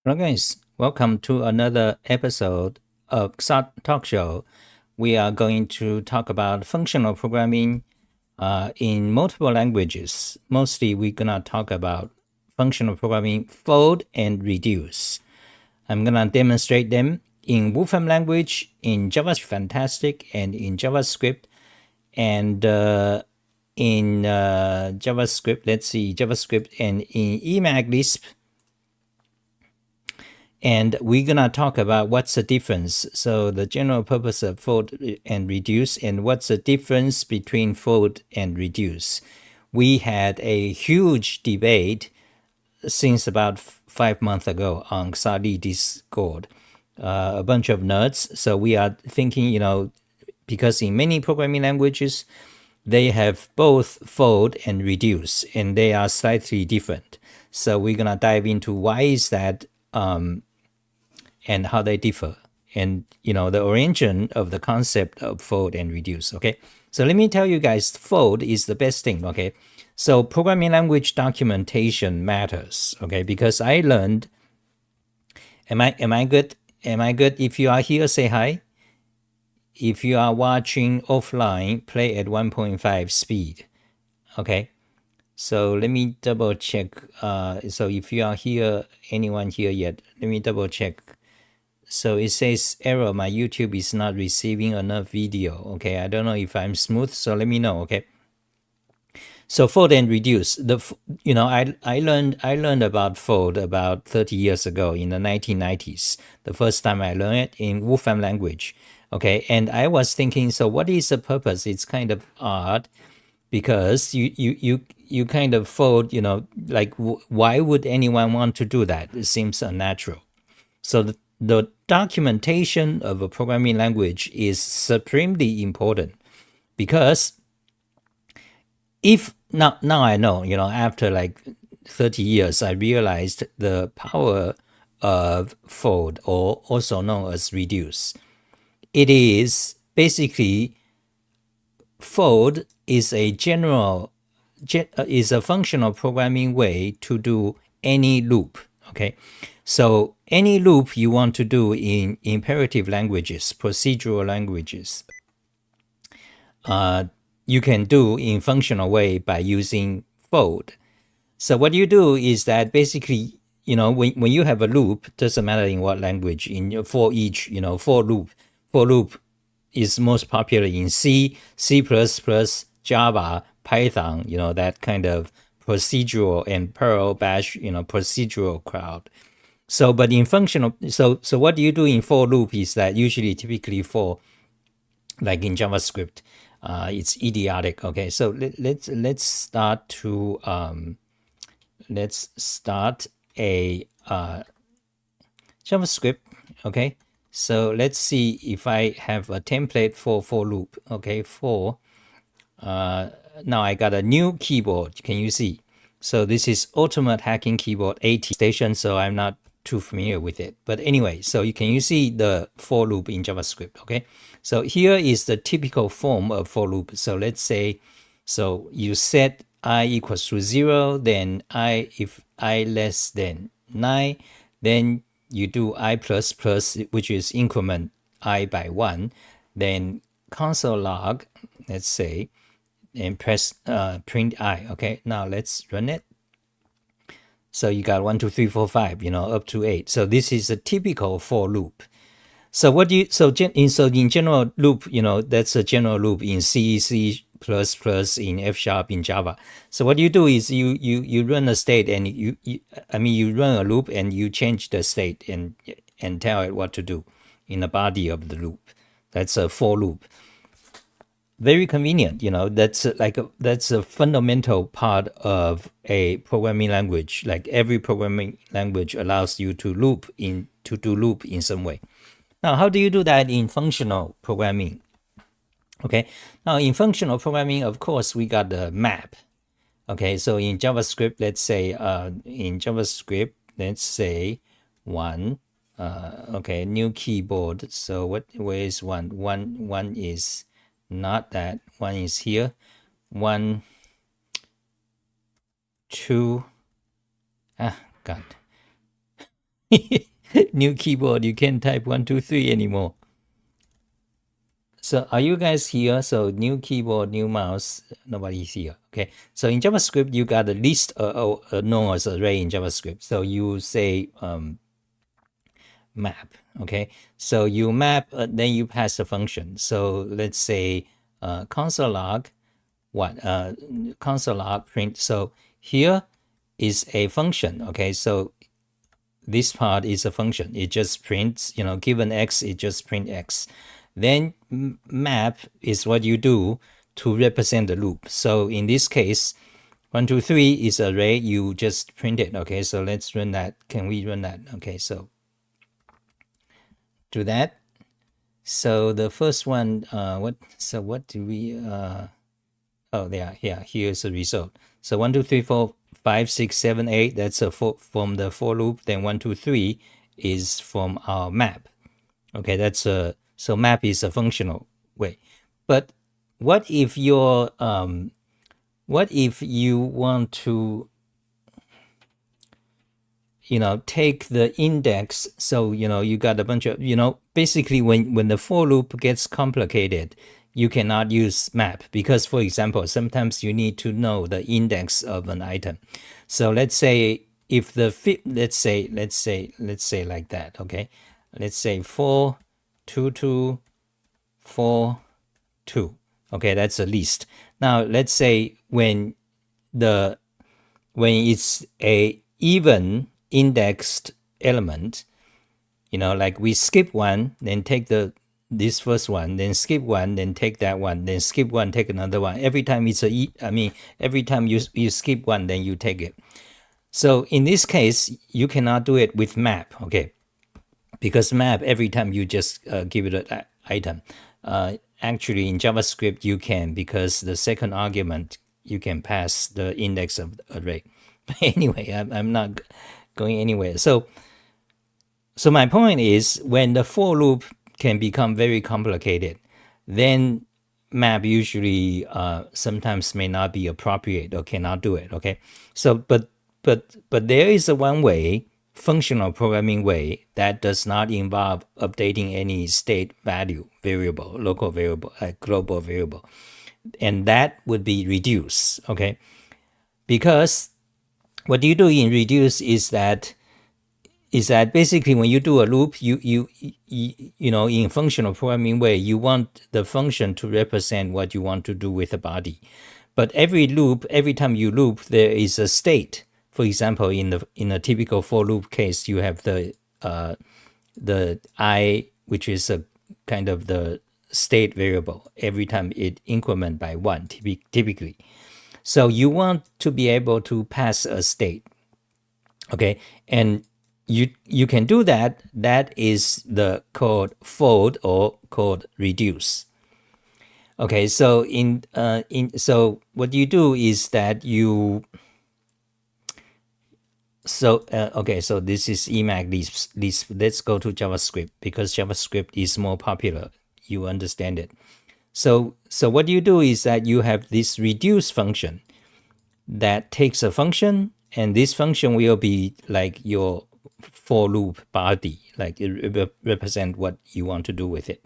Hello guys, welcome to another episode of XOT Talk Show. We are going to talk about functional programming in multiple languages. Mostly we're gonna talk about functional programming fold and reduce. I'm gonna demonstrate them in Wolfram Language, in JavaScript, fantastic, and in JavaScript, and in JavaScript, let's see, JavaScript and in Emacs Lisp. And we're gonna talk about what's the difference. So the general purpose of fold and reduce, and what's the difference between fold and reduce. We had a huge debate since about 5 months ago on Sali Discord. A bunch of nerds. So we are thinking, because in many programming languages, they have both fold and reduce, and they are slightly different. So we're gonna dive into why is that, and how they differ, and the origin of the concept of fold and reduce. Okay, so let me tell you guys, fold is the best thing. Okay, so programming language documentation matters. Okay, because I learned. Am I good? Am I good? If you are here, say hi. If you are watching offline, play at 1.5 speed. Okay, so let me double check. So if you are here, anyone here yet, let me double check. So it says error, my YouTube is not receiving enough video. Okay, I don't know if I'm smooth, so let me know. Okay, so fold and reduce. I learned about fold about 30 years ago in the 1990s. The first time I learned it in Wolfram Language. Okay, and I was thinking, so what is the purpose? It's kind of odd because you kind of fold. Like why would anyone want to do that? It seems unnatural. So the documentation of a programming language is supremely important, because if now I know, after like 30 years, I realized the power of fold, or also known as reduce. It is basically, fold is a functional programming way to do any loop. Okay, so any loop you want to do in imperative languages, procedural languages, you can do in functional way by using fold. So what you do is that basically, when you have a loop, doesn't matter in what language, in your for each, for loop is most popular in C, C++, Java, Python, that kind of procedural, and Perl, Bash, procedural crowd. So, but in functional, so what do you do in for loop is that usually typically for, like in JavaScript, it's idiotic. Okay, so let's start a JavaScript. Okay, so let's see if I have a template for loop. Okay, now I got a new keyboard. Can you see? So this is Ultimate Hacking Keyboard 80 station, so I'm not too familiar with it. But anyway, so can you see the for loop in JavaScript? Okay, so here is the typical form of for loop. So let's say, so you set I equals to 0, then if I less than 9, then you do I plus plus, which is increment I by 1, then console log, let's say, and press print I. Okay, now let's run it. So you got 1, 2, 3, 4, 5, up to 8. So this is a typical for loop. So what do you, in general loop, that's a general loop in C, C++, in F sharp, in Java. So what you do is you run a state, and you run a loop, and you change the state, and tell it what to do in the body of the loop. That's a for loop. Very convenient. That's a fundamental part of a programming language. Like every programming language allows you to do loop in some way. Now, how do you do that in functional programming? Okay, now in functional programming, of course, we got the map. Okay, so in JavaScript, let's say, one, okay, new keyboard. So where is one? One is not that. One is here. 1, 2, God. New keyboard, you can't type 1, 2, 3 anymore. So are you guys here? So new keyboard, new mouse, nobody's here. Okay. So in JavaScript, you got a list known as array in JavaScript. So you say map. Okay. So you map, then you pass a function. So let's say console log, console log print. So here is a function. Okay. So this part is a function. It just prints, given x, it just print x. Then map is what you do to represent the loop. So in this case, 1, 2, 3 is array. You just print it. Okay, so let's run that. Can we run that? Okay, so do that. So the first one, what do we? Oh, there. Yeah, here's the result. So 1, 2, 3, 4, 5, 6, 7, 8. That's from the for loop. Then 1, 2, 3 is from our map. Okay, that's a so map is a functional way. But what if you want to take the index? So you got a bunch of basically when the for loop gets complicated, you cannot use map because, for example, sometimes you need to know the index of an item. So let's say if the let's say like that. Okay, let's say 4, 2, 2, 4, 2. Okay, that's a list. Now let's say when it's a even indexed element, like we skip one, then take this first one, then skip one, then take that one, then skip one, take another one. Every time it's every time you skip one, then you take it. So in this case, you cannot do it with map, okay? Because map, every time you just give it an item. Actually, in JavaScript, you can, because the second argument, you can pass the index of the array. But anyway, I'm not going anywhere. So my point is, when the for loop can become very complicated, then map usually sometimes may not be appropriate or cannot do it. Okay, so but there is a one way, functional programming way, that does not involve updating any state value variable, local variable, global variable, and that would be reduce. Okay, because what you do in reduce is that basically when you do a loop, you in functional programming way, you want the function to represent what you want to do with the body. But every time you loop, there is a state. For example, in a typical for loop case, you have the I, which is a kind of the state variable. Every time it increment by 1, typically. So you want to be able to pass a state. Okay, and you can do that. That is the called fold or called reduce. Okay, so so what you do is that you okay, so this is Emacs Lisp. Let's go to JavaScript because JavaScript is more popular. You understand it. So what you do is that you have this reduce function that takes a function, and this function will be like your for loop body, like it represent what you want to do with it.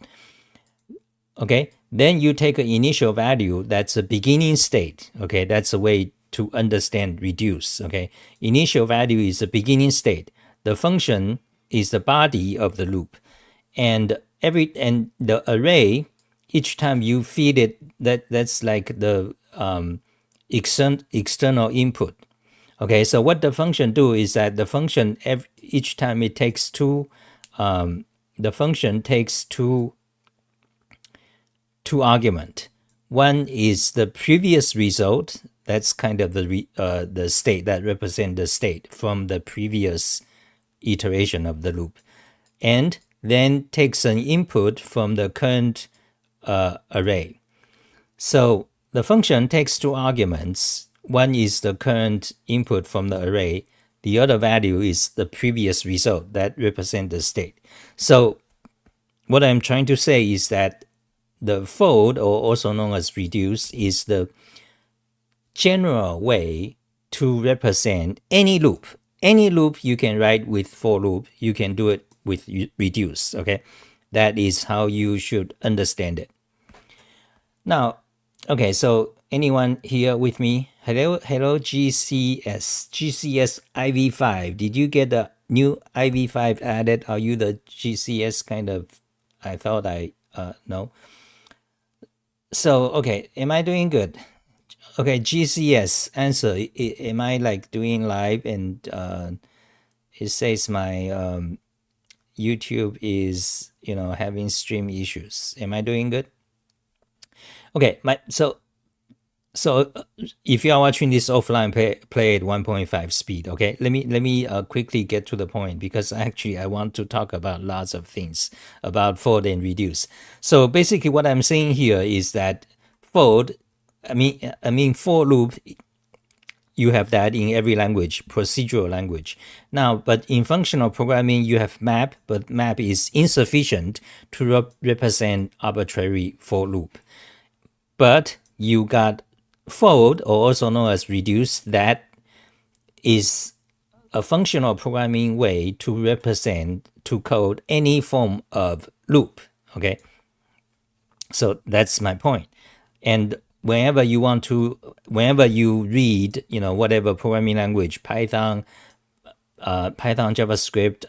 Okay, then you take an initial value that's a beginning state. Okay, that's a way to understand reduce. Okay, initial value is the beginning state. The function is the body of the loop, and the array, each time you feed it, that's like the external input. Okay, so what the function do is that the function each time it takes two, the function takes two argument. One is the previous result. That's kind of the state that represent the state from the previous iteration of the loop, and then takes an input from the current array. So the function takes two arguments. One is the current input from the array. The other value is the previous result that represent the state. So what I'm trying to say is that the fold, or also known as reduce, is the general way to represent any loop. any loop you can write with for loop, you can do it with reduce. Okay, that is how you should understand it. Now, okay, so anyone here with me? Hello, GCS IV5. Did you get the new IV5 added? Are you the GCS kind of? I thought I no. So okay, am I doing good? Okay, GCS answer. Am I like doing live and it says my YouTube is having stream issues. Am I doing good? Okay, so if you are watching this offline, play at 1.5 speed. Okay, let me quickly get to the point because actually I want to talk about lots of things about fold and reduce. So basically, what I'm saying here is that fold, I mean for loop, you have that in every language, procedural language. Now, but in functional programming, you have map, but map is insufficient to represent arbitrary for loop. But you got fold, or also known as reduce, that is a functional programming way to represent, to code any form of loop. Okay, so that's my point. And whenever you read, whatever programming language, Python, JavaScript,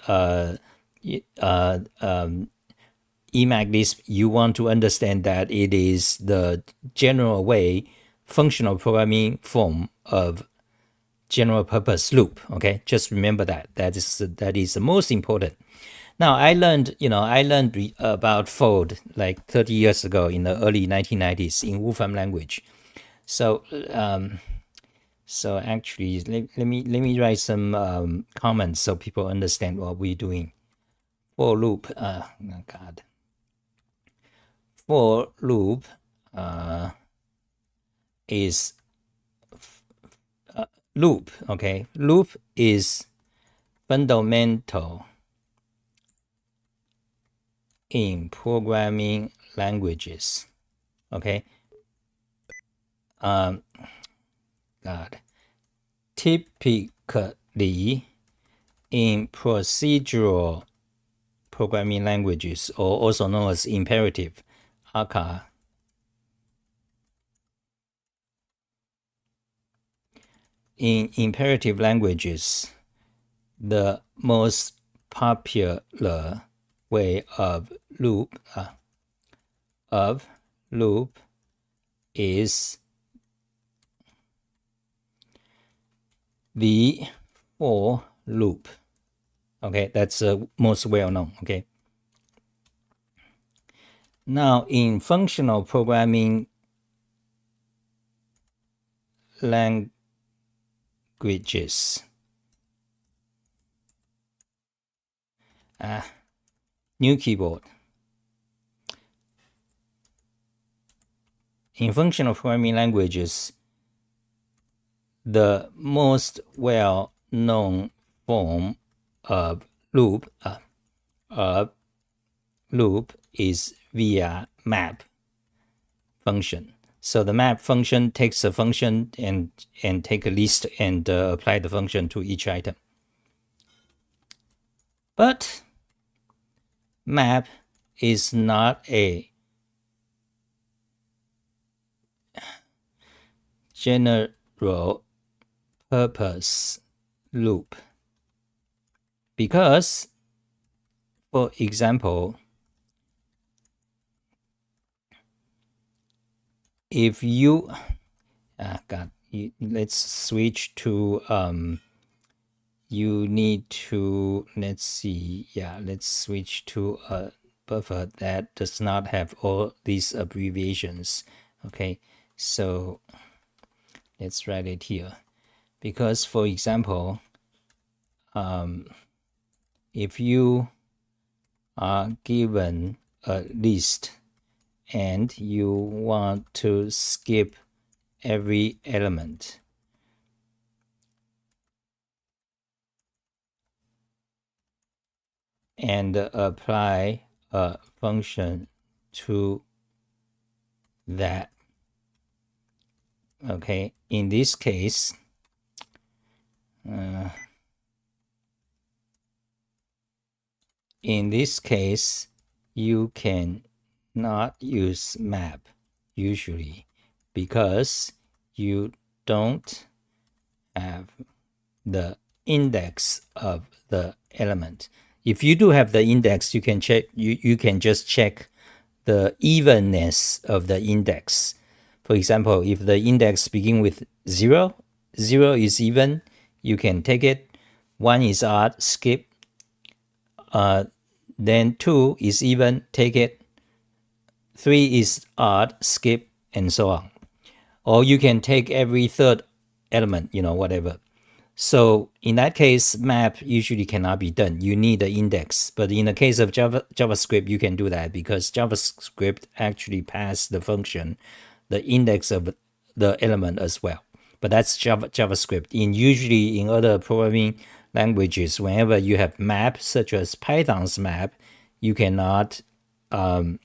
Emacs Lisp, you want to understand that it is the general way, functional programming form of general purpose loop. Okay, just remember that. That is the most important. Now I learned about fold like 30 years ago in the early 1990s in Wolfram Language. So actually let me write some comments so people understand what we're doing. For loop, oh God. For loop is loop. Okay, loop is fundamental in programming languages. Okay, God, typically in procedural programming languages, or also known as imperative, aka. In imperative languages, the most popular way of loop is the for loop. Okay, that's most well known. Okay. Now, in functional programming languages, new keyboard. In functional programming languages, the most well-known form of loop is via map function. So the map function takes a function and take a list and apply the function to each item. But map is not a general purpose loop because, for example, if you let's switch to you need to, let's switch to a buffer that does not have all these abbreviations. Okay, so let's write it here, because for example, if you are given a list and you want to skip every element, and apply a function to that. Okay, in this case, in this case, you can not use map usually because you don't have the index of the element. If you do have the index, you can check. You can just check the evenness of the index. For example, if the index begin with 0, 0 is even, you can take it. 1 is odd, skip. Then 2 is even, take it. 3 is odd, skip, and so on. Or you can take every third element, whatever. So in that case, map usually cannot be done. You need the index. But in the case of JavaScript, you can do that because JavaScript actually pass the function the index of the element as well. But that's JavaScript. Usually in other programming languages, whenever you have map, such as Python's map, you cannot, you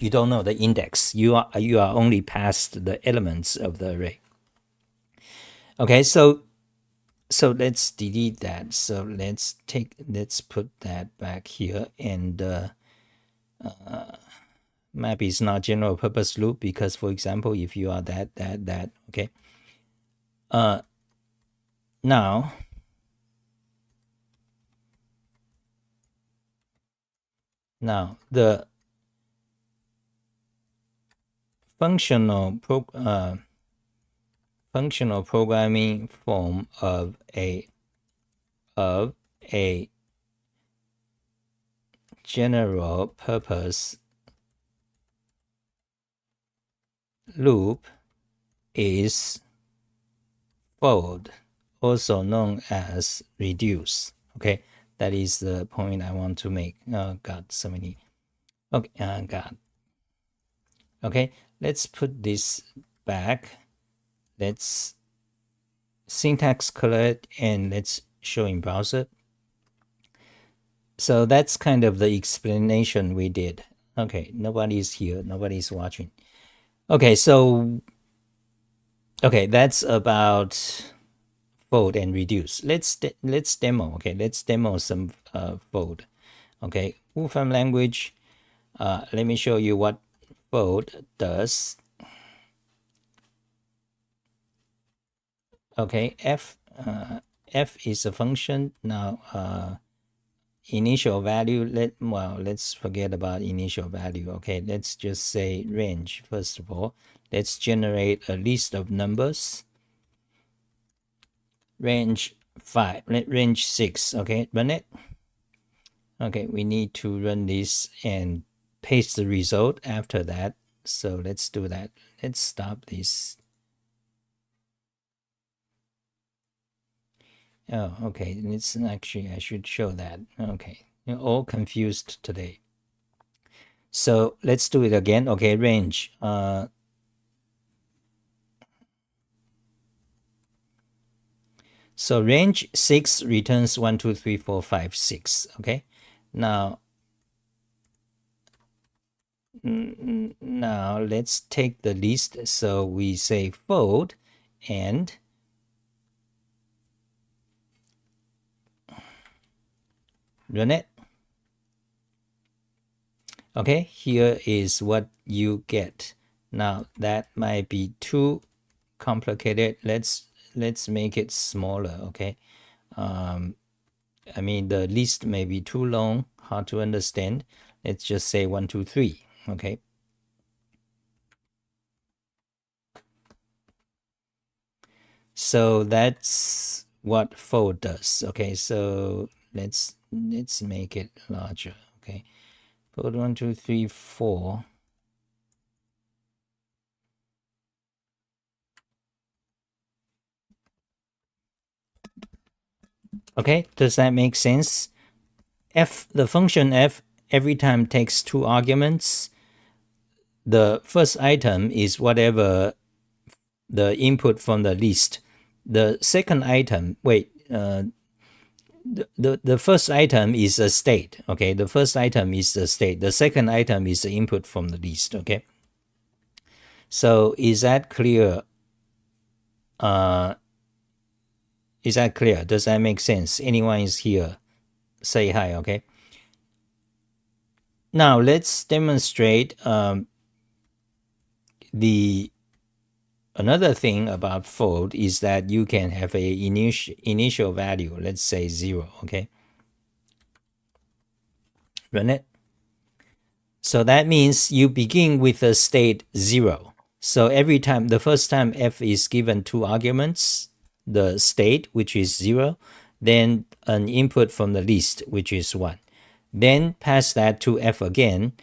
don't know the index. You are only past the elements of the array. Okay, so let's delete that. So let's put that back here. And map is not general purpose loop because, for example, if you are that, okay. Now the functional programming form of a general purpose loop is fold, also known as reduce. Okay, that is the point I want to make. Oh God, so many. Okay, God. Okay, let's put this back. Let's syntax correct and let's show in browser. So that's kind of the explanation we did. Okay, nobody's here, nobody's watching. Okay, so that's about fold and reduce. Let's demo. Okay, let's demo some fold. Okay, Wolfram Language. Let me show you what fold does. Okay, f is a function. Now initial value, let's forget about initial value. Okay, let's just say range. First of all, let's generate a list of numbers. Range 5, range 6. Okay, run it. Okay, we need to run this and paste the result after that. So let's do that. Let's stop this. Oh, okay. It's actually, I should show that. Okay, you're all confused today. So let's do it again. Okay, range. So range 6 returns 1, 2, 3, 4, 5, 6. Okay, now let's take the list. So we say fold and run it. Okay, here is what you get. Now that might be too complicated. Let's make it smaller. Okay, I mean the list may be too long, hard to understand. Let's just say 1, 2, 3. Okay, so that's what fold does. Okay, so let's make it larger. Okay, fold 1, 2, 3, 4. Okay, does that make sense? The function f every time takes 2 arguments. The first item is whatever the input from the list. The second item, the first item is a state. Okay, the first item is the state. The second item is the input from the list. Okay, so is that clear? Is that clear? Does that make sense? Anyone is here? Say hi. Okay. Now let's demonstrate another thing about float is that you can have a initial value, let's say 0, okay? Run it. So that means you begin with a state 0. So every time, the first time f is given 2 arguments, the state, which is 0, then an input from the list, which is 1. Then pass that to f again,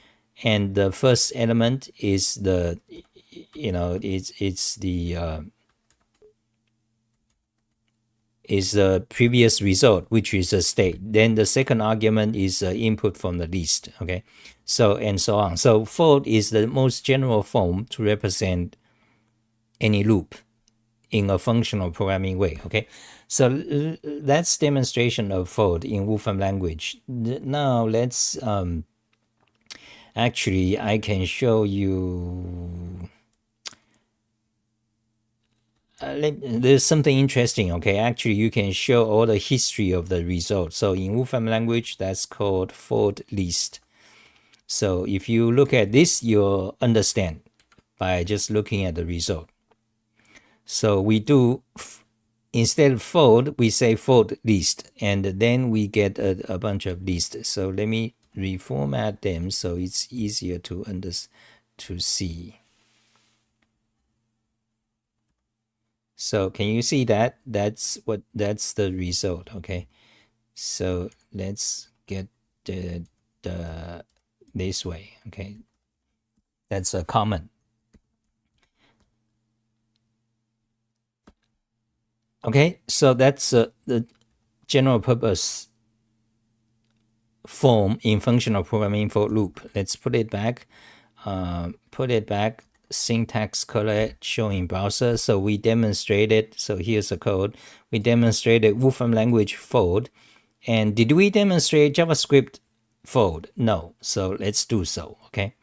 and the first element is the, it's the is the previous result, which is a state. Then the second argument is input from the list, okay? So, and so on. So float is the most general form to represent any loop in a functional programming way, okay? So that's demonstration of float in Wolfram language. Now let's, actually, I can show you, there's something interesting, okay? Actually, you can show all the history of the result. So in Wolfram language, that's called float list. So if you look at this, you'll understand by just looking at the result. So we do, instead of float, we say float list, and then we get a bunch of lists. So let me reformat them so it's easier to see. So can you see that? That's the result, okay? So let's get the this way, okay? That's a comment. Okay, so that's the general purpose form in functional programming for loop. Let's put it back. Syntax color showing browser. So we demonstrated, so here's the code. We demonstrated Wolfram language fold. And did we demonstrate JavaScript fold? No. So let's do so, okay?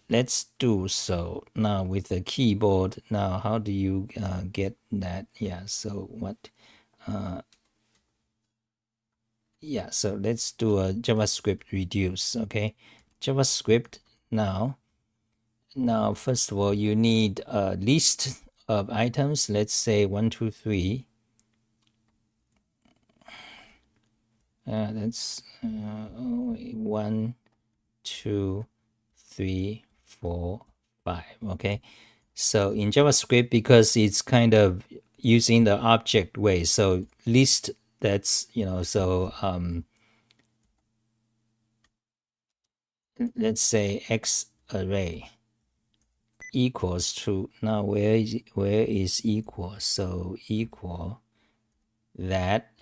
Let's do so now with the keyboard. Now, how do you get that? Yeah, so what? Yeah, so let's do a JavaScript reduce, okay? JavaScript now, first of all, you need a list of items. Let's say 1, 2, 3. That's 1, 2, 3, 4, 5. Okay. So in JavaScript, because it's kind of using the object way, so list, that's, so let's say X array equals to, now where is equal? So equal that,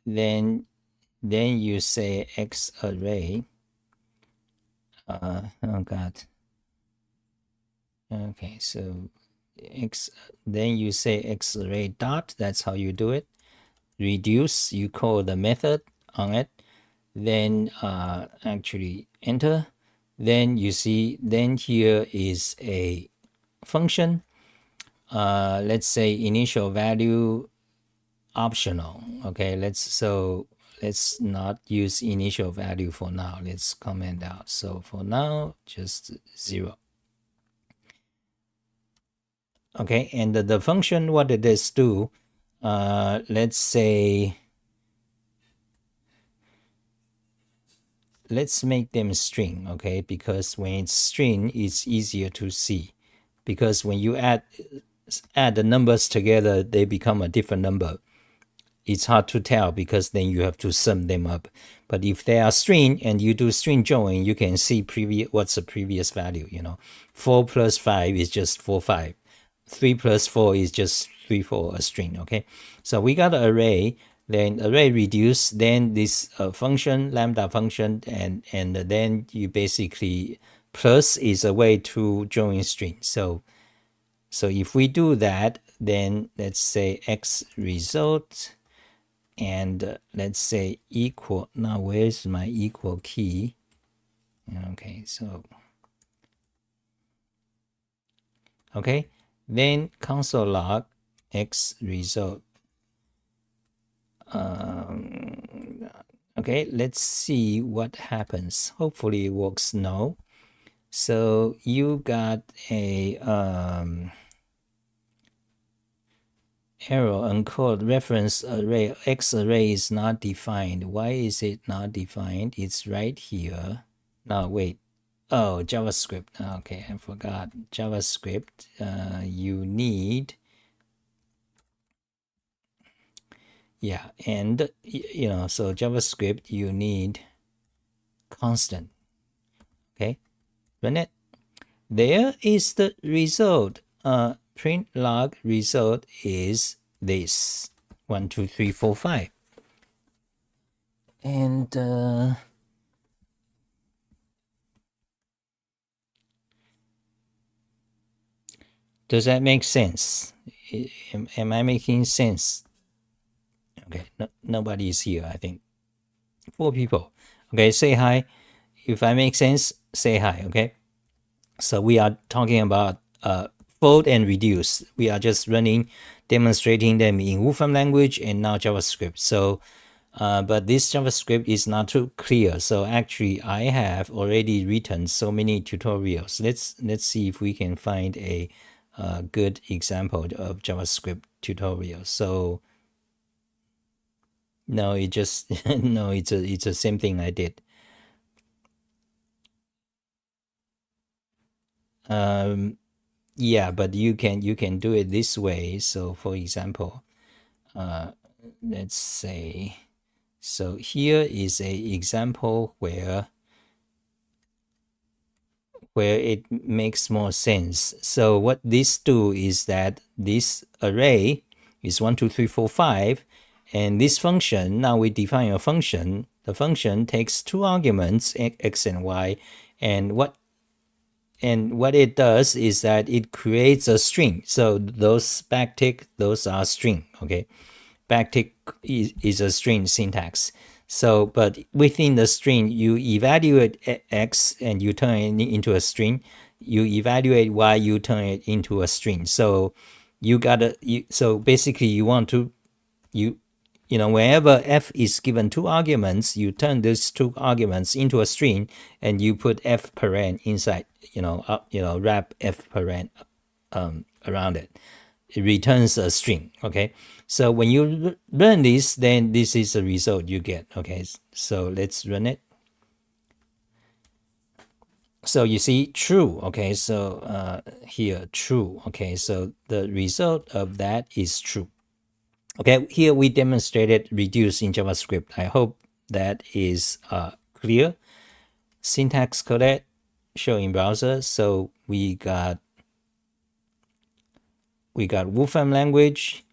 then you say X array. Oh god. Okay, so X, then you say X array dot, that's how you do it. Reduce, you call the method on it, then actually enter, then you see, then here is a function, let's say initial value optional, okay? Let's not use initial value for now. Let's comment out. So for now, just 0. Okay, and the function, what it does do, let's say, let's make them string, okay? Because when it's string, it's easier to see. Because when you add the numbers together, they become a different number. It's hard to tell because then you have to sum them up. But if they are string and you do string join, you can see what's the previous value, 4 plus 5 is just 4, 5. 3 plus 4 is just 3, 4, a string, okay? So we got an array, then array reduce, then this function, lambda function, and then you basically, plus is a way to join string. So if we do that, then let's say X result, and let's say equal. Now where's my equal key? Okay, so okay, then console log X result. Okay, let's see what happens. Hopefully it works. No. So you got a error uncode reference array. X array is not defined. Why is it not defined? It's right here. No, wait. Oh, JavaScript. Okay, I forgot. JavaScript, you need, yeah, and you know, so JavaScript, you need constant. Okay, run it. There is the result. Print log result is this 1, 2, 3, 4, 5. And does that make sense? Am I making sense? Okay, no, nobody is here, I think. 4 people. Okay, say hi. If I make sense, say hi, okay? So we are talking about fold and reduce. We are just demonstrating them in Wolfram language and now JavaScript. So, but this JavaScript is not too clear. So actually, I have already written so many tutorials. Let's see if we can find a good example of JavaScript tutorial. So no, it just no, it's the same thing I did. Yeah, but you can do it this way. So for example, let's say, so here is a example where it makes more sense. So what this do is that this array is 1, 2, 3, 4, 5, and this function, now we define a function. The function takes 2 arguments, x and y, and what it does is that it creates a string. So those backtick, those are string, okay? Backtick is a string syntax. So, but within the string, you evaluate x and you turn it into a string. You evaluate y, you turn it into a string. So you gotta, so basically you want to, you know, whenever f is given 2 arguments, you turn these 2 arguments into a string, and you put f paren inside. Wrap f paren around it. It returns a string. Okay, so when you run this, then this is the result you get. Okay, so let's run it. So you see true. Okay, so here true. Okay, so the result of that is true. Okay, here we demonstrated reduce in JavaScript. I hope that is clear. Syntax codec, show in browser. So we got Wolfram language.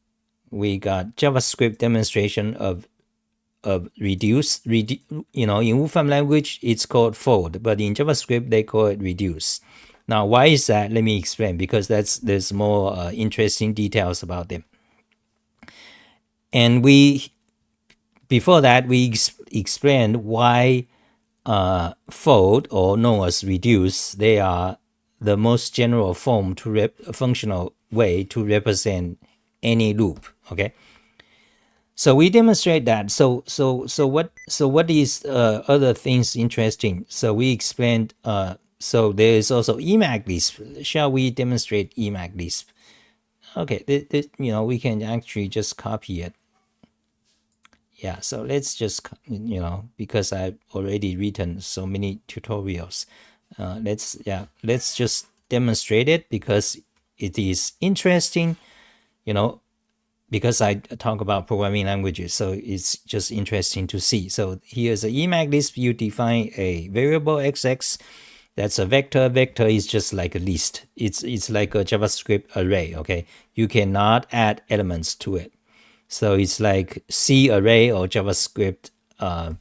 We got JavaScript demonstration of reduce. In Wolfram language it's called fold, but in JavaScript they call it reduce. Now, why is that? Let me explain, because there's more interesting details about them. And before that, we explained why fold, or known as reduce, they are the most general form functional way to represent any loop. Okay. So we demonstrate that. So what is other things interesting? So we explained. So there is also Emacs Lisp. Shall we demonstrate Emacs Lisp? Okay. We can actually just copy it. Yeah, so let's just, because I've already written so many tutorials, let's just demonstrate it, because it is interesting, because I talk about programming languages, so it's just interesting to see. So here's the Emacs Lisp. You define a variable xx. That's a vector. Vector is just like a list. It's like a JavaScript array, okay? You cannot add elements to it. So it's like C array or JavaScript. Well,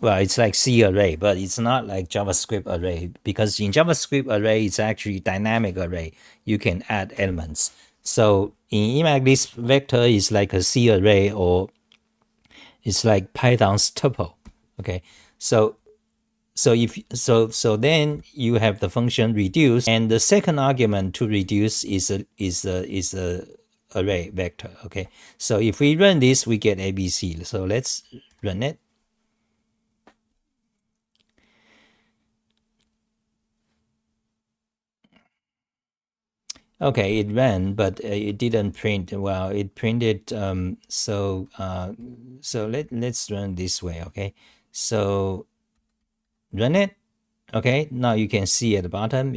it's like C array, but it's not like JavaScript array, because in JavaScript array, it's actually dynamic array. You can add elements. So in Emacs Lisp, vector is like a C array, or it's like Python's tuple. Okay, so then you have the function reduce, and the second argument to reduce is a array vector. Okay, so if we run this, we get ABC. So let's run it. Okay, it ran, but it didn't print. Well, it printed. So let's run this way. Okay, so run it. Okay, now you can see at the bottom.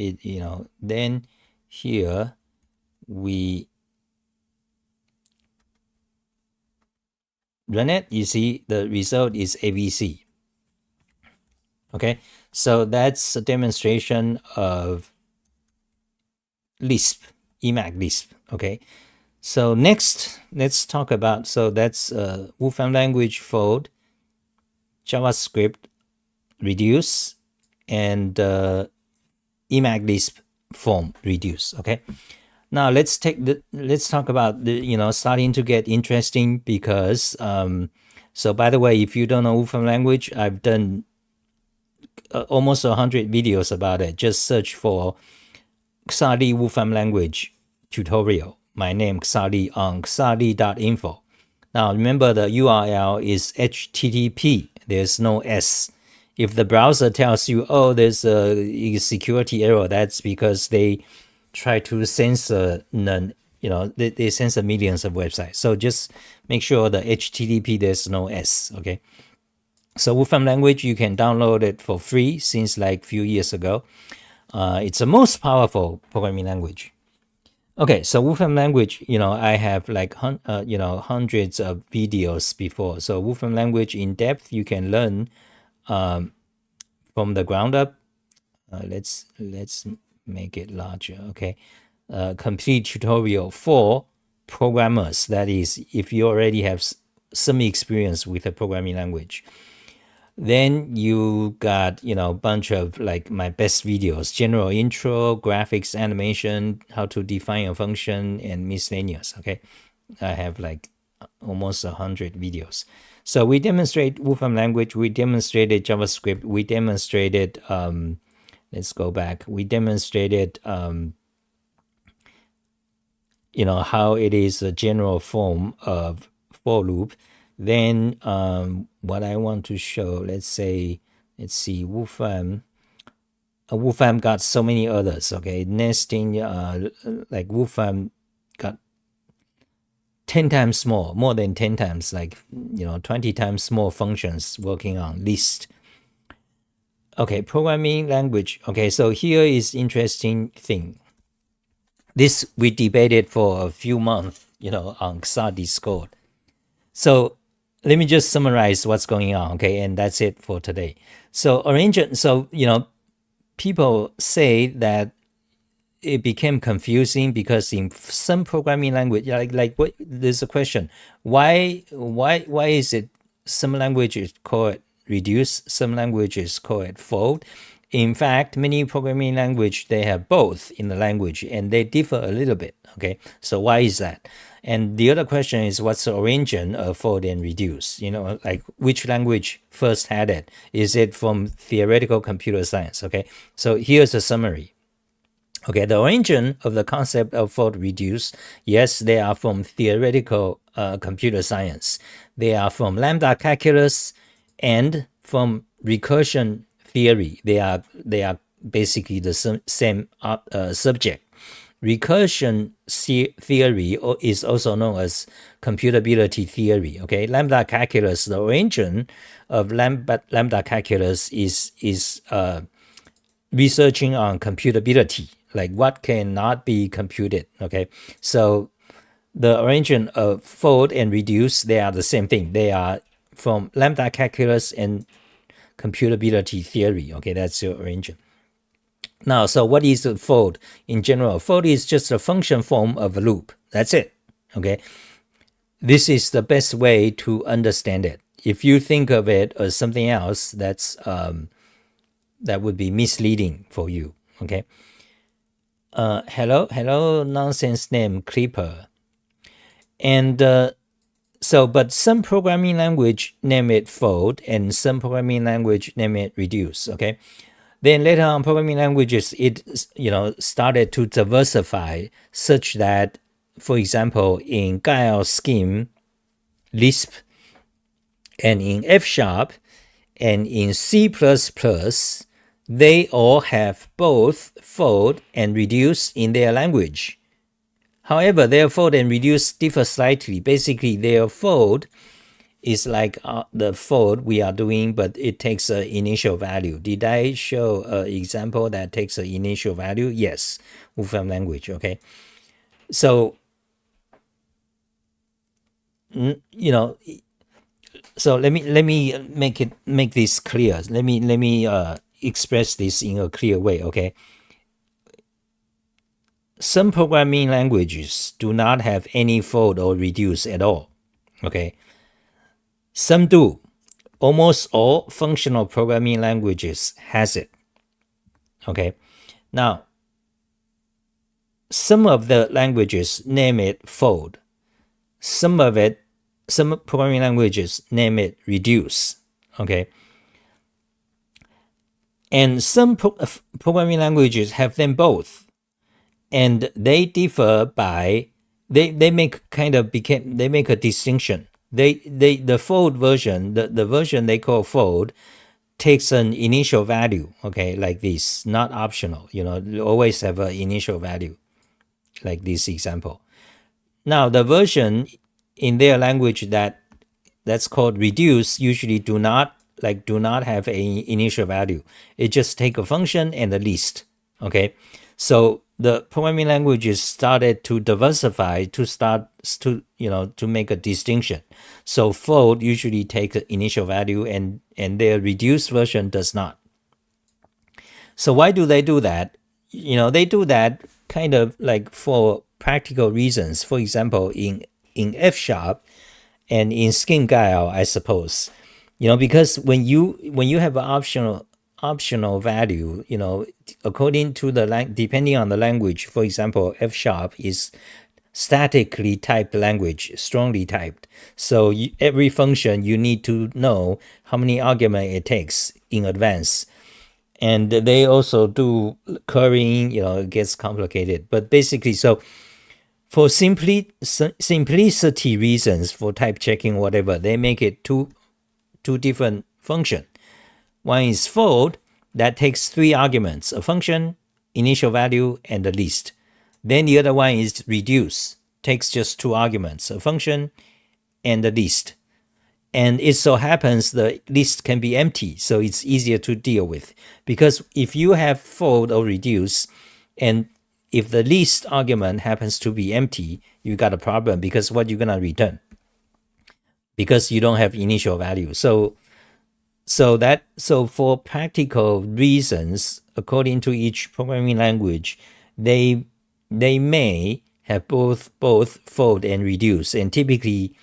Then here we run it. You see the result is ABC. Okay, so that's a demonstration of Lisp, Emacs Lisp. Okay, so next let's talk about, so that's Wolfram Language fold, JavaScript reduce, and Emacs Lisp form reduce. Okay, now let's talk about the starting to get interesting, because so by the way, if you don't know Wolfram Language, I've done almost 100 videos about it. Just search for Xali Wolfram Language tutorial. My name Xali on xali.info. Now remember, the URL is HTTP. There's no S. If the browser tells you, oh, there's a security error, that's because they try to censor they censor millions of websites. So just make sure the HTTP, there's no S. Okay. So Wolfram Language, you can download it for free since like few years ago. It's the most powerful programming language. Okay, so Wolfram Language, I have like hundreds of videos before. So Wolfram Language in depth, you can learn from the ground up. Let's make it larger. Okay, complete tutorial for programmers. That is, if you already have some experience with a programming language. Then you got, a bunch of like my best videos: general intro, graphics, animation, how to define a function, and miscellaneous. Okay, I have like almost 100 videos. So we demonstrate Wolfram Language, we demonstrated JavaScript, we demonstrated, let's go back, we demonstrated, how it is a general form of for loop. Then what I want to show, let's see, Wolfram. Wolfram got so many others. Okay, nesting, like Wolfram got 10 times more than 10 times, like 20 times more functions working on list. Okay, programming language. Okay, so here is interesting thing. This we debated for a few months, on XR Discord. So let me just summarize what's going on, okay? And that's it for today. So people say that it became confusing because in some programming language, what, there's a question: why is it some languages call it reduce, some languages call it fold? In fact, many programming language, they have both in the language, and they differ a little bit. Okay, so why is that? And the other question is, what's the origin of fold and reduce? Like which language first had it? Is it from theoretical computer science? Okay, so here's a summary. Okay, the origin of the concept of fold reduce, yes, they are from theoretical computer science. They are from lambda calculus and from recursion theory. They are basically the same subject. Recursion theory is also known as computability theory. Okay, lambda calculus, the origin of lambda calculus is researching on computability, like what cannot be computed. Okay, so the origin of fold and reduce, they are the same thing. They are from lambda calculus and computability theory. Okay, that's your origin. Now, so what is a fold in general? Fold is just a function form of a loop. That's it. Okay, this is the best way to understand it. If you think of it as something else, that would be misleading for you. Okay. Hello, nonsense name Creeper. And but some programming language name it fold, and some programming language name it reduce. Okay. Then later on, programming languages, it started to diversify such that, for example, in Guile scheme, Lisp, and in F# and in C++, they all have both fold and reduce in their language. However, their fold and reduce differ slightly. Basically, their fold is like the fold we are doing, but it takes an initial value. Did I show an example that takes an initial value? Yes, Wolfram language. Okay, so you know, so let me make this clear. Let me express this in a clear way. Okay, some programming languages do not have any fold or reduce at all. Okay, some do. Almost all functional programming languages has it. Okay, now some of the languages name it fold. Some programming languages name it reduce. Okay, and some programming languages have them both, and they differ by they make a distinction. The fold version, the version they call fold, takes an initial value. Okay, like this, not optional. You always have an initial value, like this example. Now the version in their language that's called reduce usually do not have an initial value. It just take a function and a list. Okay, so the programming languages started to diversify to make a distinction. So fold usually takes an initial value, and their reduced version does not. So why do they do that? They do that kind of like for practical reasons. For example, in F sharp and in Skingeil, I suppose, because when you have an optional value, according to depending on the language. For example, F sharp is statically typed language, strongly typed. So every function you need to know how many arguments it takes in advance. And they also do currying, it gets complicated. But basically, so for simplicity reasons, for type checking, whatever, they make it two different functions. One is fold, that takes 3 arguments, a function, initial value, and a list. Then the other one is reduce, takes just 2 arguments, a function and a list. And it so happens the list can be empty, so it's easier to deal with. Because if you have fold or reduce, and if the list argument happens to be empty, you got a problem, because what you're gonna return? Because you don't have initial value. So for practical reasons, according to each programming language, they may have both fold and reduce, and typically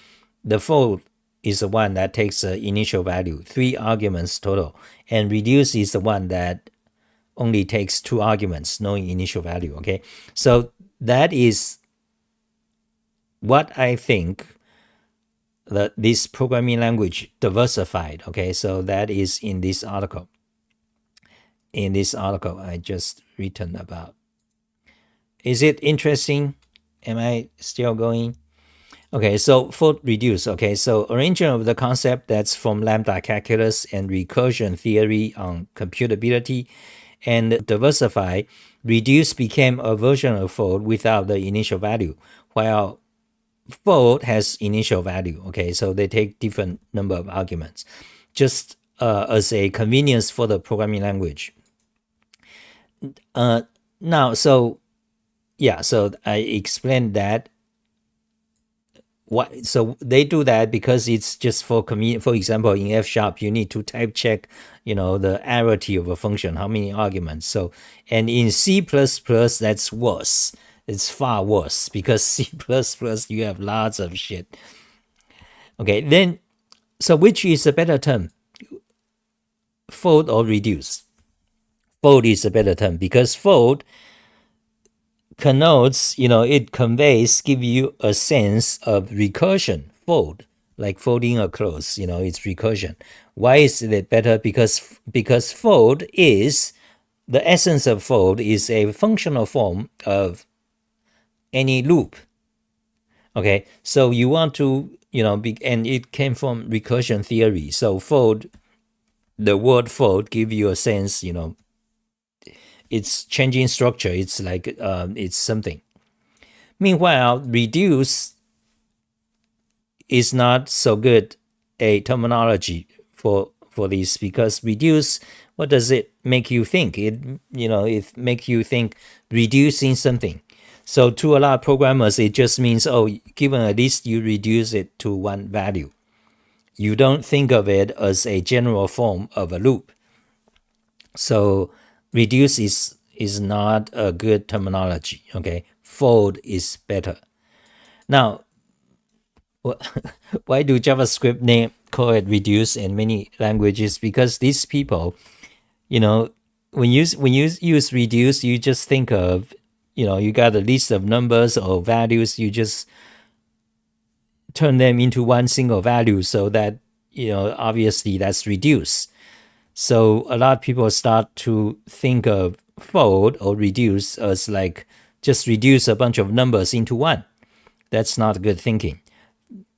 the fold is the one that takes the initial value, 3 arguments total, and reduce is the one that only takes 2 arguments, no initial value. Okay, so that is what I think that this programming language diversified. Okay, so that is in this article. I just written about. Is it interesting? Am I still going? Okay, so fold reduce. Okay, so arrangement of the concept that's from lambda calculus and recursion theory on computability, and diversify. Reduce became a version of fold without the initial value, while fold has initial value. Okay, so they take different number of arguments, just as a convenience for the programming language. Now, so I explained that. So they do that because it's just for convenience. For example, in F sharp, you need to type check, the arity of a function, how many arguments. So, and in C++, that's worse. It's far worse, because C++ you have lots of shit. Okay, then, so which is a better term? Fold or reduce? Fold is a better term, because fold connotes, it conveys, give you a sense of recursion. Fold, like folding a clothes, it's recursion. Why is it better? Because fold is, the essence of fold is a functional form of any loop. Okay, so you want to, and it came from recursion theory. So fold, the word fold give you a sense, it's changing structure. It's like, it's something. Meanwhile, reduce is not so good a terminology for this, because reduce, what does it make you think? It make you think reducing something. So to a lot of programmers, it just means, oh, given a list, you reduce it to one value. You don't think of it as a general form of a loop. So reduce is not a good terminology. Okay, fold is better. Now, why do JavaScript name call it reduce in many languages? Because these people, when you use reduce, you just think of, you got a list of numbers or values, you just turn them into one single value, so that, obviously that's reduce. So a lot of people start to think of fold or reduce as like just reduce a bunch of numbers into one. That's not good thinking.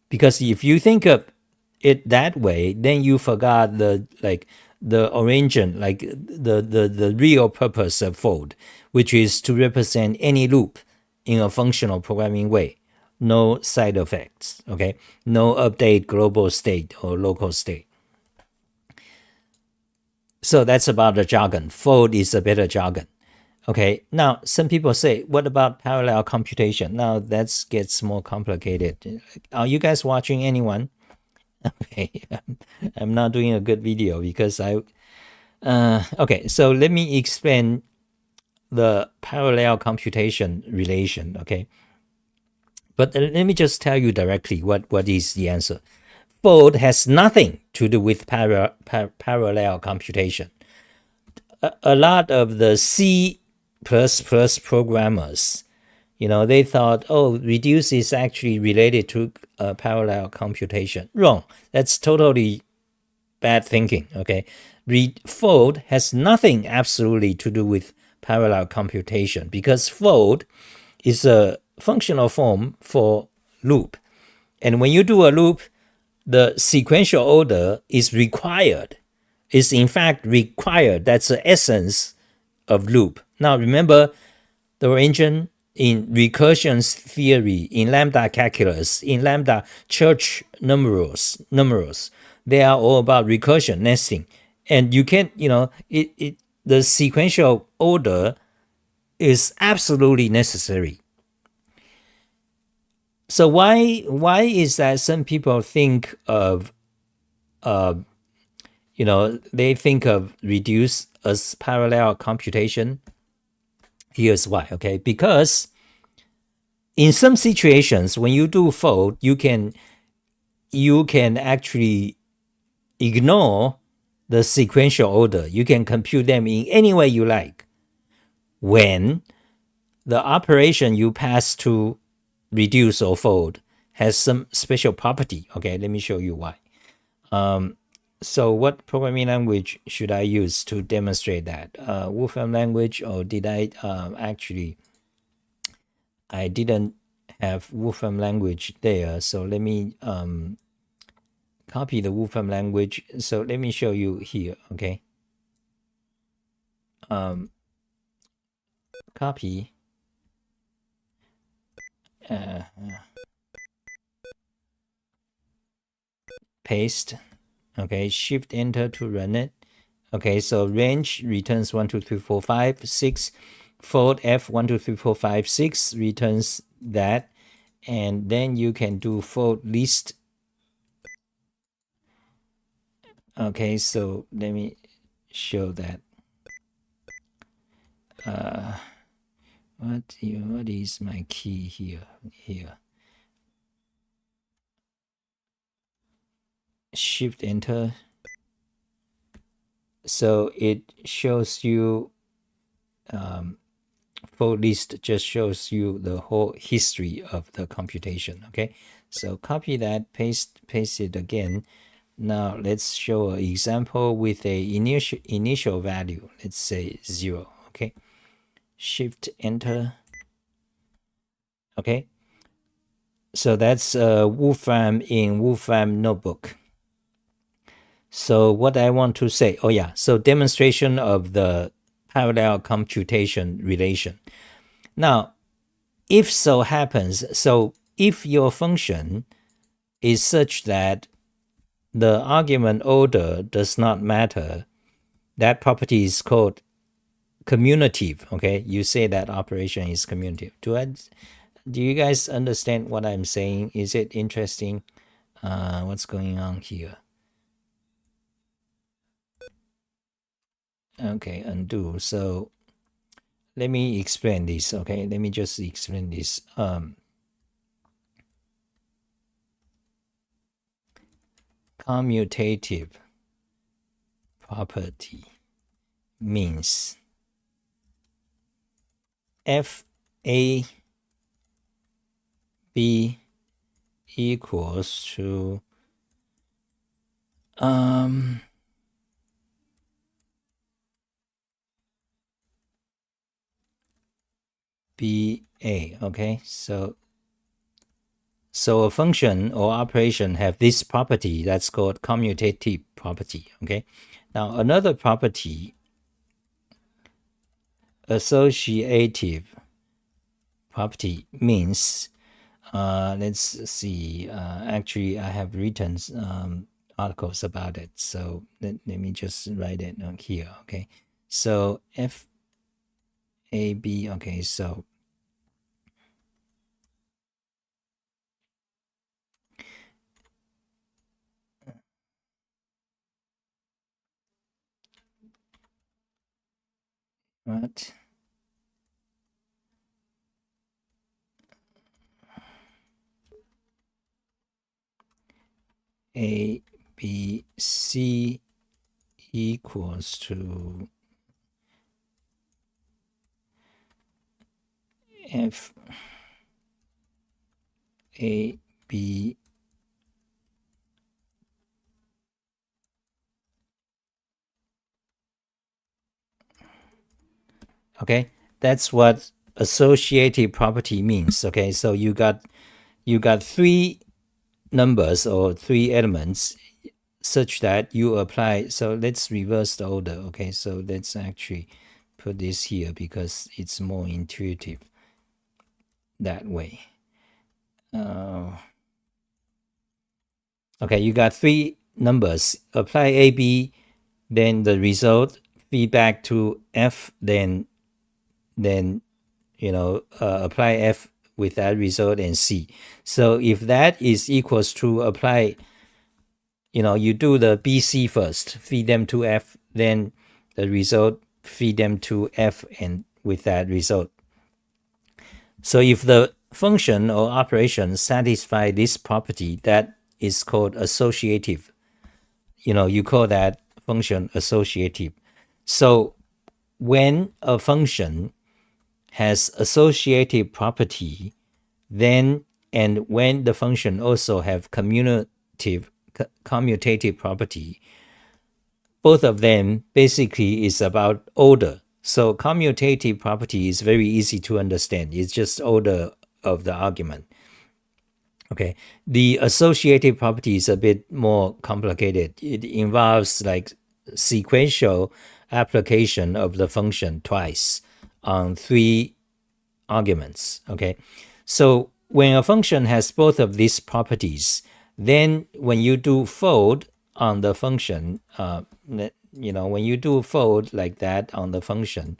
Because if you think of it that way, then you forgot the origin, like the real purpose of fold, which is to represent any loop in a functional programming way. No side effects, okay? No update global state or local state. So that's about the jargon. Fold is a better jargon. Okay, now some people say, what about parallel computation? Now that gets more complicated. Are you guys watching anyone? Okay, I'm not doing a good video because okay, so let me explain the parallel computation relation, okay? But let me just tell you directly what is the answer. Fold has nothing to do with parallel computation. A lot of the C++ programmers, they thought, oh, reduce is actually related to parallel computation. Wrong. That's totally bad thinking, okay? Fold has nothing absolutely to do with parallel computation, because fold is a functional form for loop. And when you do a loop, the sequential order is required. Is in fact required. That's the essence of loop. Now remember, the origin in recursion theory, in lambda calculus, in lambda church numerals, they are all about recursion, nesting. And you can't, the sequential order is absolutely necessary. So why is that some people think of, they think of reduce as parallel computation? Here's why, okay? Because in some situations, when you do fold, you can actually ignore the sequential order. You can compute them in any way you like, when the operation you pass to reduce or fold has some special property. Okay, let me show you why. So what programming language should I use to demonstrate that? Wolfram Language, or did I actually, I didn't have Wolfram Language there, so let me copy the Wolfram Language. So let me show you here, okay? Copy. Paste. Okay, Shift Enter to run it. Okay, so range returns 1, 2, 3, 4, 5, 6. Fold F 1, 2, 3, 4, 5, 6 returns that, and then you can do fold list. Okay, so let me show that. What is my key here? Shift Enter. So it shows you, fold list just shows you the whole history of the computation. Okay, so copy that, paste it again. Now let's show an example with a initial value. Let's say 0. Okay, Shift Enter. Okay, so that's Wolfram in Wolfram Notebook. So what I want to say, oh yeah, so demonstration of the parallel computation relation. Now, if so happens, so if your function is such that the argument order does not matter, that property is called commutative. Okay, you say that operation is commutative. Do you guys understand what I'm saying? Is it interesting? What's going on here? Okay, undo. So let me explain this. Okay, let me just explain this. Commutative property means f a b equals to b a. Okay, so a function or operation have this property that's called commutative property. Okay, now another property, associative property, means let's see, actually I have written articles about it, so let me just write it on here. Okay, so f a b. Okay, so what a b c equals to f a b okay, that's what associative property means. Okay, so you got three numbers or three elements such that you apply. So let's reverse the order. Okay, so let's actually put this here because it's more intuitive that way. Okay, you got three numbers, apply a b, then the result feedback to f, then apply f with that result and c. So if that is equals to apply, you do the bc first, feed them to f, then the result feed them to f and with that result. So if the function or operation satisfy this property, that is called associative. You call that function associative. So when a function has associative property, then and when the function also have commutative property, both of them basically is about order. So commutative property is very easy to understand. It's just order of the argument. Okay, the associative property is a bit more complicated. It involves like sequential application of the function twice on three arguments. Okay, so when a function has both of these properties, then when you do fold on the function, when you do fold like that on the function,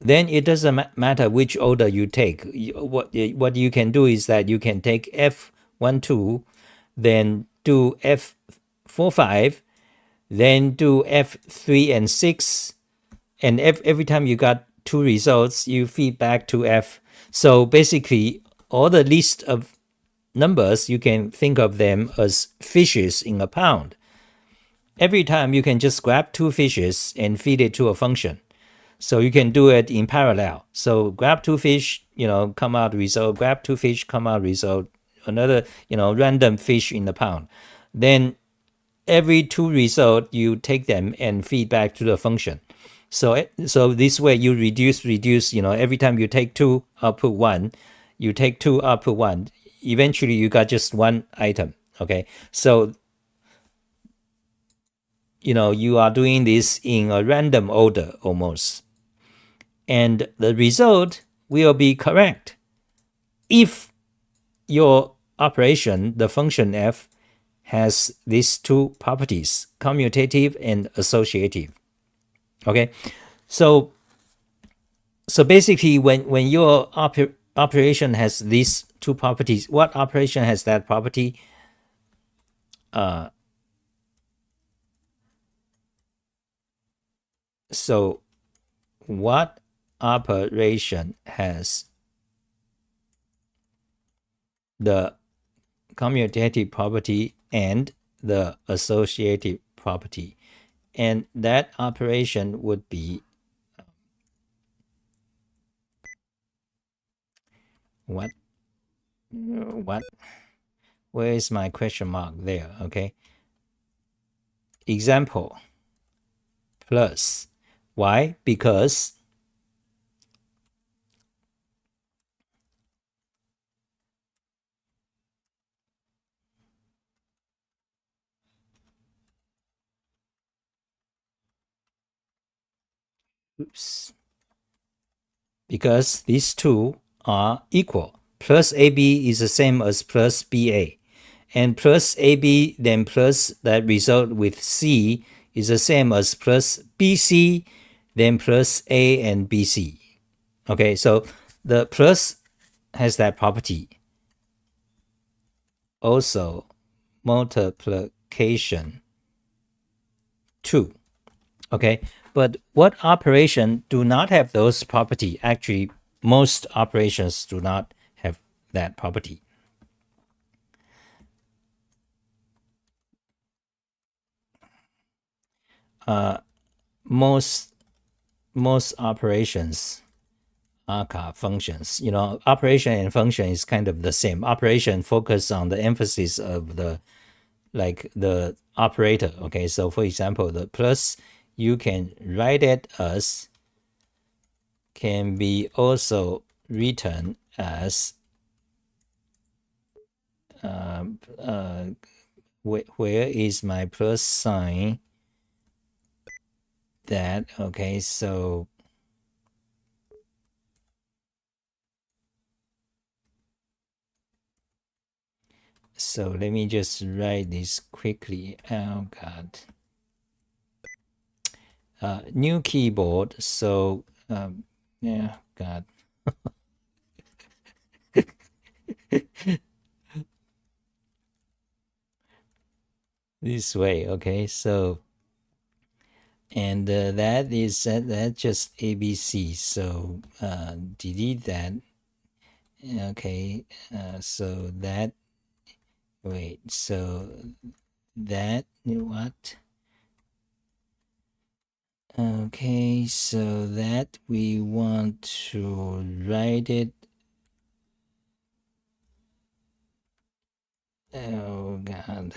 then it doesn't matter which order you take. What you can do is that you can take F12, then do F45, then do F3 and 6, and every time you got two results, you feed back to F. So basically, all the list of numbers, you can think of them as fishes in a pond. Every time you can just grab two fishes and feed it to a function. So you can do it in parallel. So grab two fish, come out result, grab two fish, come out result, another, random fish in the pond. Then every two result, you take them and feed back to the function. So this way you reduce, every time you take two, output one, you take two, output one. Eventually you got just one item. Okay. So, you are doing this in a random order almost. And the result will be correct if your operation, the function f, has these two properties, commutative and associative. Okay, so basically when your operation has these two properties, what operation has that property? So what operation has the commutative property and the associative property? And that operation would be what? Where is my question mark there? Okay. Example plus. Why? Because because these two are equal. Plus AB is the same as plus BA. And plus AB then plus that result with C is the same as plus BC then plus A and BC. Okay, so the plus has that property. Also, multiplication 2. Okay, but what operation do not have those property? Actually, most operations do not have that property. Most operations are functions. You know, operation and function is kind of the same. Operation focus on the emphasis of the operator. Okay, so for example, the plus, you can write it as, can be also written as where is my plus sign? That, okay, so let me just write this quickly. Oh God. New keyboard. So yeah, God. This way, okay. So and that is that just ABC. So delete that. Okay. So that, wait. So that, what? Okay, so that we want to write it. Oh God.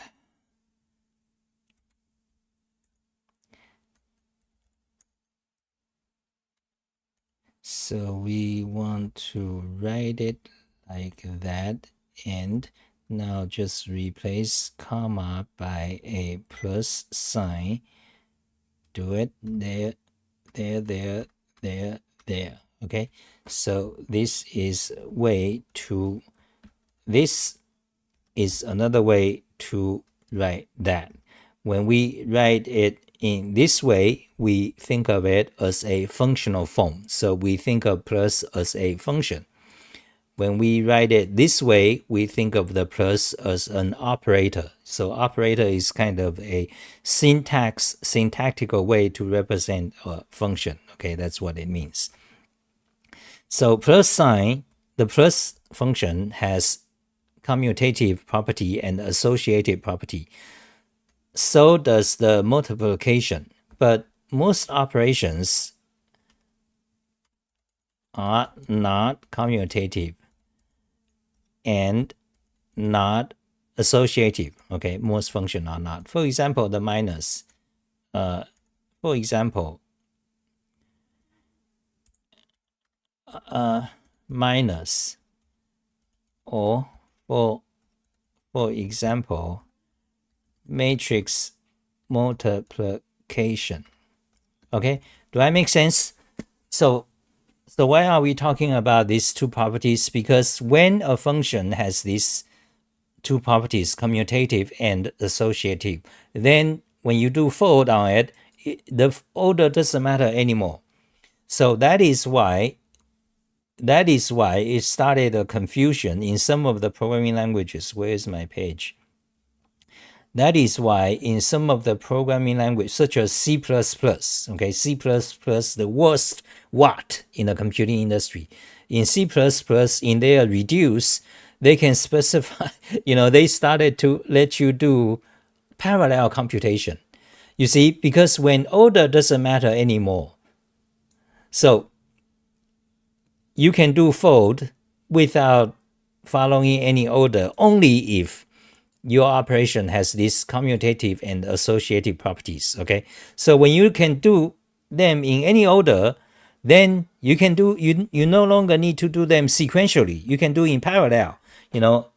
So we want to write it like that, and now just replace comma by a plus sign. Do it there, there, there, there, there. Okay, so this is another way to write that. When we write it in this way, we think of it as a functional form. So we think of plus as a function. When we write it this way, we think of the plus as an operator. So operator is kind of a syntactical way to represent a function. Okay, that's what it means. So plus sign, the plus function has commutative property and associative property. So does the multiplication. But most operations are not commutative and not associative. Okay, most functions are not. For example, the minus. For example, minus, or for example, matrix multiplication. Okay, do I make sense? So So why are we talking about these two properties? Because when a function has these two properties, commutative and associative, then when you do fold on it, the order doesn't matter anymore. So that is why it started a confusion in some of the programming languages. Where is my page? That is why in some of the programming language, such as C++, okay, C++, the worst what in the computing industry. In C++, in their reduce, they can specify, they started to let you do parallel computation. You see, because when order doesn't matter anymore, so you can do fold without following any order only if your operation has these commutative and associative properties. Okay, so when you can do them in any order, then you no longer need to do them sequentially. You can do in parallel.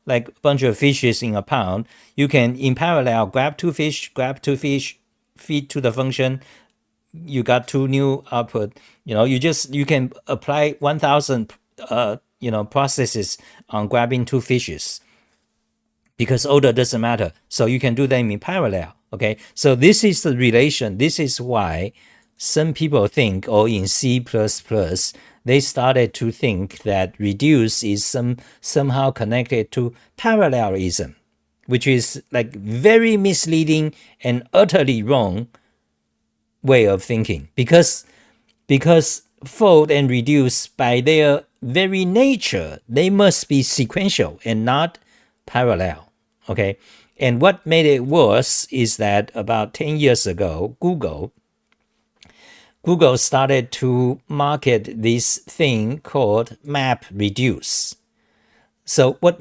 Like a bunch of fishes in a pond, you can in parallel grab two fish, feed to the function. You got two new output. You can apply 1,000 processes on grabbing two fishes, because order doesn't matter. So you can do them in parallel. Okay, so this is the relation. This is why some people think, or in C++, they started to think that reduce is somehow connected to parallelism, which is like very misleading and utterly wrong way of thinking, because fold and reduce, by their very nature, they must be sequential and not parallel. Okay, and what made it worse is that about 10 years ago, Google started to market this thing called map reduce. So what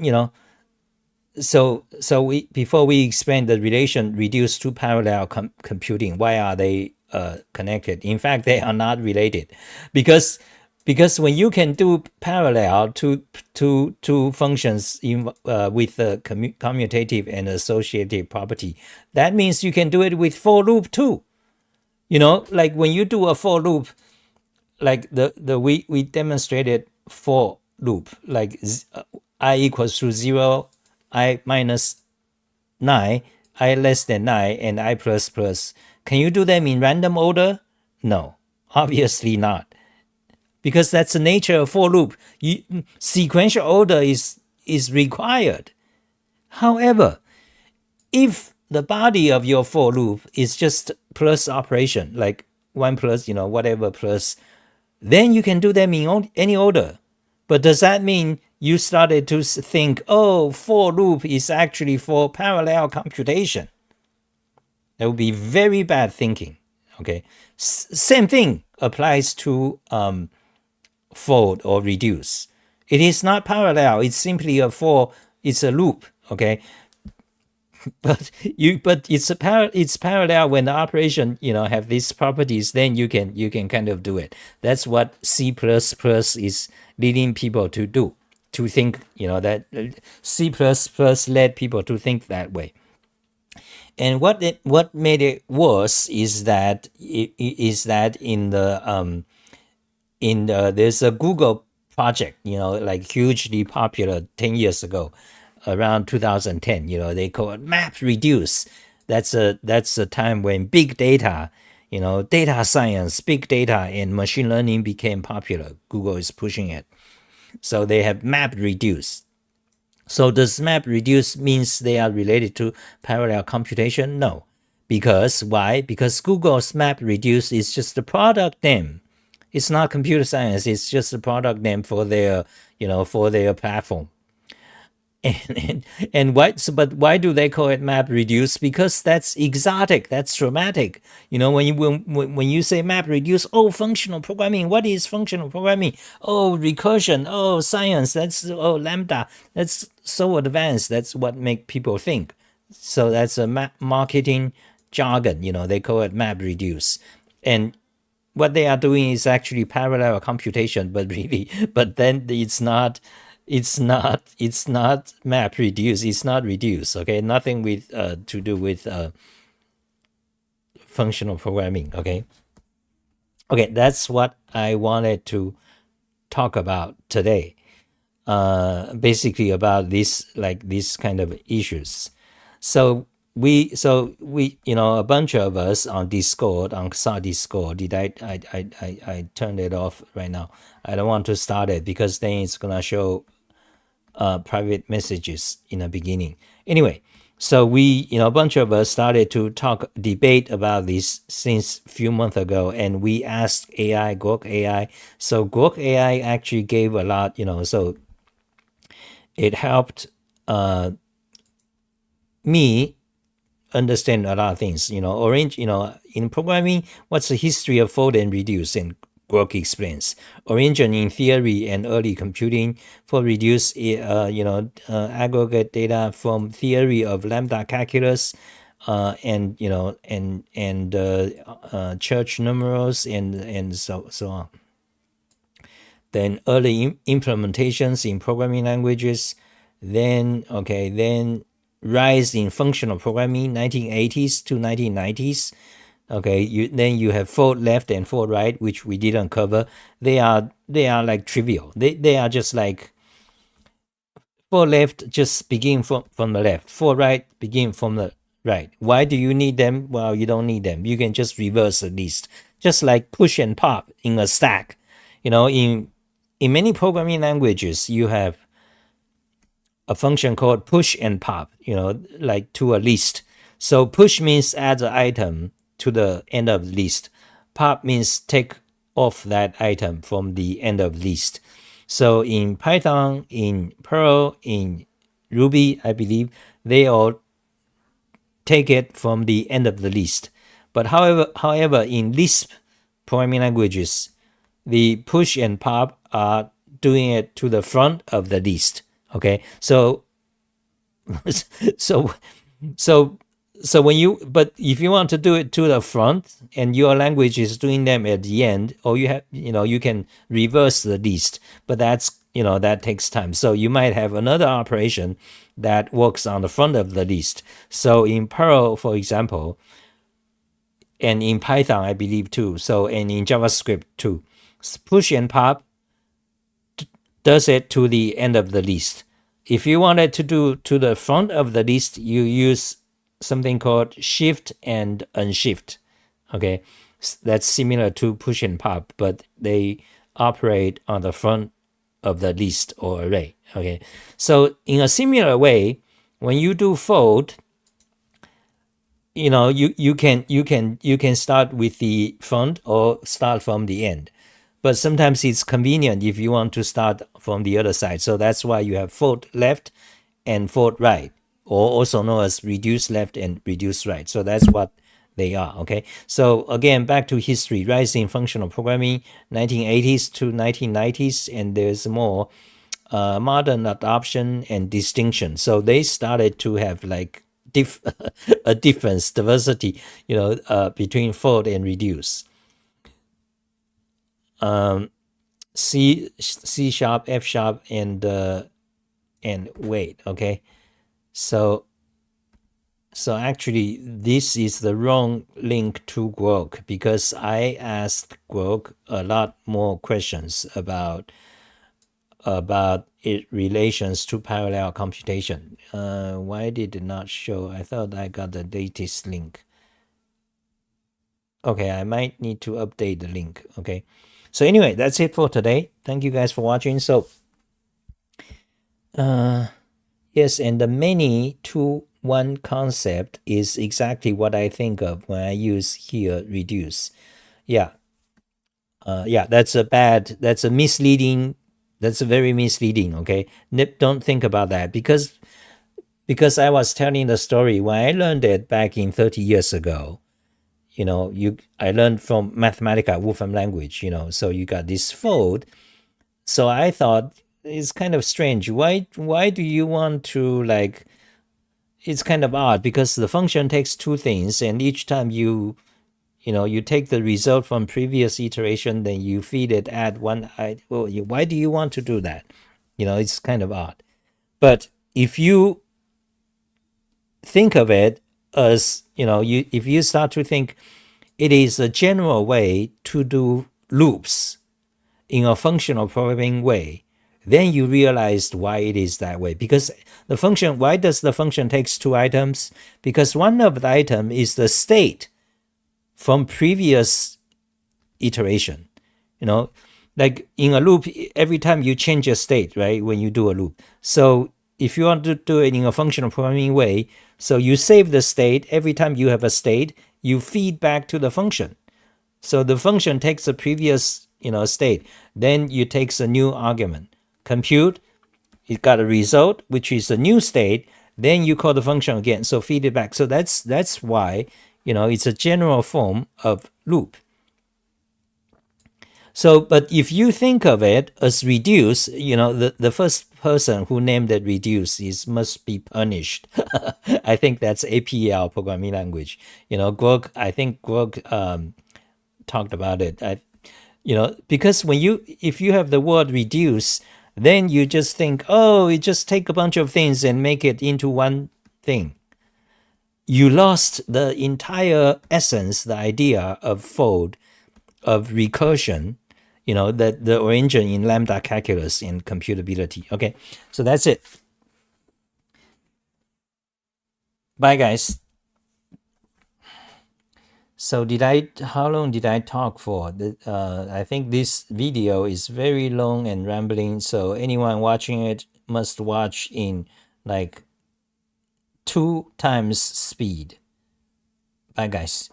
so we, before we explain the relation reduce to parallel computing, why are they connected? In fact, they are not related, because when you can do parallel to functions with the commutative and associative property, that means you can do it with for loop too. Like when you do a for loop, like we demonstrated for loop, like I equals to 0, I minus 9, I less than 9, and I plus plus. Can you do them in random order? No, obviously not, because that's the nature of for loop. Sequential order is required. However, if the body of your for loop is just plus operation, like 1 plus, whatever plus, then you can do them in any order. But does that mean you started to think, oh, for loop is actually for parallel computation? That would be very bad thinking. Okay, same thing applies to fold or reduce. It is not parallel. It's simply it's a loop. Okay, but it's parallel when the operation have these properties. Then you can kind of do it. That's what C++ is leading people to do, to think that C++ led people to think that way. And what made it worse is that there's a Google project, like hugely popular 10 years ago, around 2010. They call it map reduce. That's a time when big data, data science, big data, and machine learning became popular. Google is pushing it. So they have map reduce. So does map reduce means they are related to parallel computation? No. Because why? Because Google's map reduce is just a product name. It's not computer science. It's just a product name for their platform. And why? But why do they call it map reduce? Because that's exotic. That's dramatic. When you say map reduce, oh, functional programming. What is functional programming? Oh, recursion. Oh, science. That's lambda. That's so advanced. That's what make people think. So that's a marketing jargon. They call it map reduce, and what they are doing is actually parallel computation. But then it's not map reduce. It's not reduce. Okay, nothing with to do with functional programming. Okay, that's what I wanted to talk about today. Basically about these kind of issues. So we a bunch of us on Discord, on XA Discord. Did I turned it off right now? I don't want to start it because then it's gonna show private messages in the beginning. Anyway, so we, a bunch of us started to debate about this since a few months ago, and we asked AI, Grok AI. So Grok AI actually gave a lot, so it helped me understand a lot of things. In programming, what's the history of fold and reduce? And Grok explains. Origin in theory and early computing. For reduce, aggregate data from theory of lambda calculus, and church numerals and so on. Then early implementations in programming languages. Then rise in functional programming, 1980s to 1990s. Then you have fold left and fold right, which we didn't cover. They are like trivial. They are just like fold left just begin from the left. Fold right begin from the right. Why do you need them? Well, you don't need them. You can just reverse the list. Just like push and pop in a stack. In many programming languages, you have a function called push and pop, like to a list. So push means add an item to the end of the list. Pop means take off that item from the end of list. So in Python, in Perl, in Ruby, I believe, they all take it from the end of the list. But however, in Lisp programming languages, the push and pop are doing it to the front of the list. Okay, so but if you want to do it to the front and your language is doing them at the end, or you can reverse the list, but that takes time. So you might have another operation that works on the front of the list. So in Perl, for example, and in Python, I believe too. And in JavaScript too, push and pop does it to the end of the list. If you wanted to do to the front of the list, you use something called shift and unshift. Okay, that's similar to push and pop, but they operate on the front of the list or array. Okay, so in a similar way, when you do fold, you can start with the front or start from the end. But sometimes it's convenient if you want to start from the other side. So that's why you have fold left and fold right, or also known as reduce left and reduce right. So that's what they are. Okay. So again, back to history, rise in functional programming, 1980s to 1990s, and there's more modern adoption and distinction. So they started to have like a difference, diversity, between fold and reduce. C sharp, F sharp, and wait. Okay, so actually this is the wrong link to Grok, because I asked Grok a lot more questions about its relations to parallel computation. Why did it not show? I thought I got the latest link. Okay, I might need to update the link. Okay. So anyway, that's it for today. Thank you guys for watching. So, yes, and the many to one concept is exactly what I think of when I use here reduce. Yeah. That's a misleading, that's a very misleading. Okay. Don't think about that, because I was telling the story when I learned it back in 30 years ago. I learned from Mathematica, Wolfram Language, so you got this fold. So I thought it's kind of strange. Why do you want to, like, it's kind of odd, because the function takes two things, and each time you take the result from previous iteration, then you feed it, add one. Why do you want to do that? It's kind of odd. But if you think of it as, if you start to think it is a general way to do loops, in a functional programming way, then you realized why it is that way. Because the function, why does the function takes two items? Because one of the item is the state from previous iteration. Like in a loop, every time you change a state, right? When you do a loop. So if you want to do it in a functional programming way, so you save the state. Every time you have a state, you feed back to the function. So the function takes the previous, state. Then you takes a new argument. Compute, it got a result, which is a new state. Then you call the function again. So feed it back. So that's why, it's a general form of loop. So, but if you think of it as reduce, the first person who named it reduce must be punished. I think that's APL programming language. Grok, I think Grok talked about it. Because if you have the word reduce, then you just think, oh, you just take a bunch of things and make it into one thing. You lost the entire essence, the idea of fold, of recursion, the origin in lambda calculus and computability. Okay, so that's it. Bye, guys. So how long did I talk for? I think this video is very long and rambling, so anyone watching it must watch in like 2 times speed. Bye, guys.